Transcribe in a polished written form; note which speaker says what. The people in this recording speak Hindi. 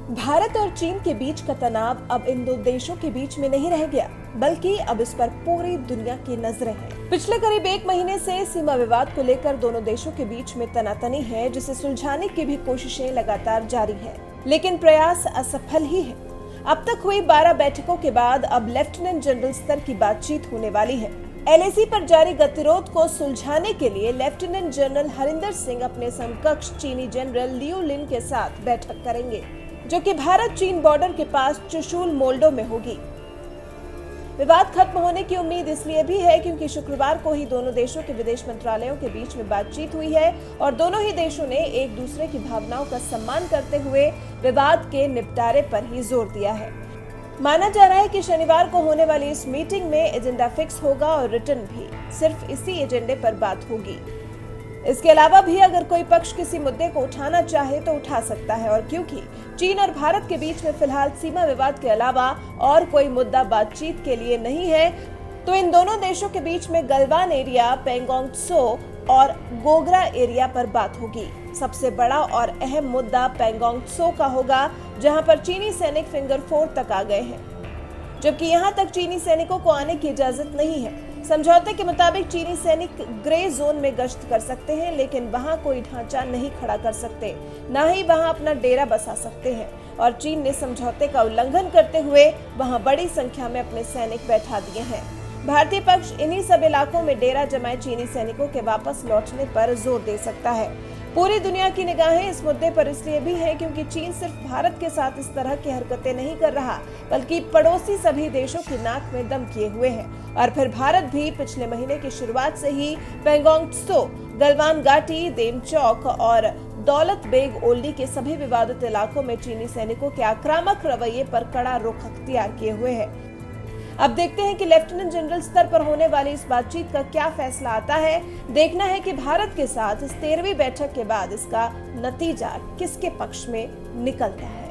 Speaker 1: भारत और चीन के बीच का तनाव अब इन दो देशों के बीच में नहीं रह गया, बल्कि अब इस पर पूरी दुनिया की नजरें हैं। पिछले करीब 1 महीने से सीमा विवाद को लेकर दोनों देशों के बीच में तनातनी है, जिसे सुलझाने की भी कोशिशें लगातार जारी है, लेकिन प्रयास असफल ही है। अब तक हुई 12 बैठकों के बाद अब लेफ्टिनेंट जनरल स्तर की बातचीत होने वाली है। LAC पर जारी गतिरोध को सुलझाने के लिए लेफ्टिनेंट जनरल हरिंदर सिंह अपने समकक्ष चीनी जनरल लियू लिन के साथ बैठक करेंगे, जो कि भारत चीन बॉर्डर के पास चुशूल मोल्डो में होगी। विवाद खत्म होने की उम्मीद इसलिए भी है क्योंकि शुक्रवार को ही दोनों देशों के विदेश मंत्रालयों के बीच में बातचीत हुई है और दोनों ही देशों ने एक दूसरे की भावनाओं का सम्मान करते हुए विवाद के निपटारे पर ही जोर दिया है। माना जा रहा है कि शनिवार को होने वाली इस मीटिंग में एजेंडा फिक्स होगा और रिटर्न भी सिर्फ इसी एजेंडे पर बात होगी। इसके अलावा भी अगर कोई पक्ष किसी मुद्दे को उठाना चाहे तो उठा सकता है, और क्योंकि चीन और भारत के बीच में फिलहाल सीमा विवाद के अलावा और कोई मुद्दा बातचीत के लिए नहीं है, तो इन दोनों देशों के बीच में गलवान एरिया, पेंगोंग त्सो और गोगरा एरिया पर बात होगी। सबसे बड़ा और अहम मुद्दा पेंगोंग त्सो का होगा, जहां पर चीनी सैनिक फिंगर 4 तक आ गए हैं, जबकि यहां तक चीनी सैनिकों को आने की इजाजत नहीं है। समझौते के मुताबिक चीनी सैनिक ग्रे जोन में गश्त कर सकते हैं, लेकिन वहां कोई ढांचा नहीं खड़ा कर सकते, न ही वहां अपना डेरा बसा सकते हैं, और चीन ने समझौते का उल्लंघन करते हुए वहां बड़ी संख्या में अपने सैनिक बैठा दिए हैं। भारतीय पक्ष इन्हीं सब इलाकों में डेरा जमाए चीनी सैनिकों के वापस लौटने पर जोर दे सकता है। पूरी दुनिया की निगाहें इस मुद्दे पर इसलिए भी हैं क्योंकि चीन सिर्फ भारत के साथ इस तरह की हरकतें नहीं कर रहा, बल्कि पड़ोसी सभी देशों की नाक में दम किए हुए है। और फिर भारत भी पिछले महीने की शुरुआत से ही पेंगोंग त्सो, गलवान घाटी, देमचौक और दौलत बेग ओल्डी के सभी विवादित इलाकों में चीनी सैनिकों के आक्रामक रवैये पर कड़ा रुख अख्तियार किए हुए है। अब देखते हैं कि लेफ्टिनेंट जनरल स्तर पर होने वाली इस बातचीत का क्या फैसला आता है। देखना है कि भारत के साथ इस 13वीं बैठक के बाद इसका नतीजा किसके पक्ष में निकलता है।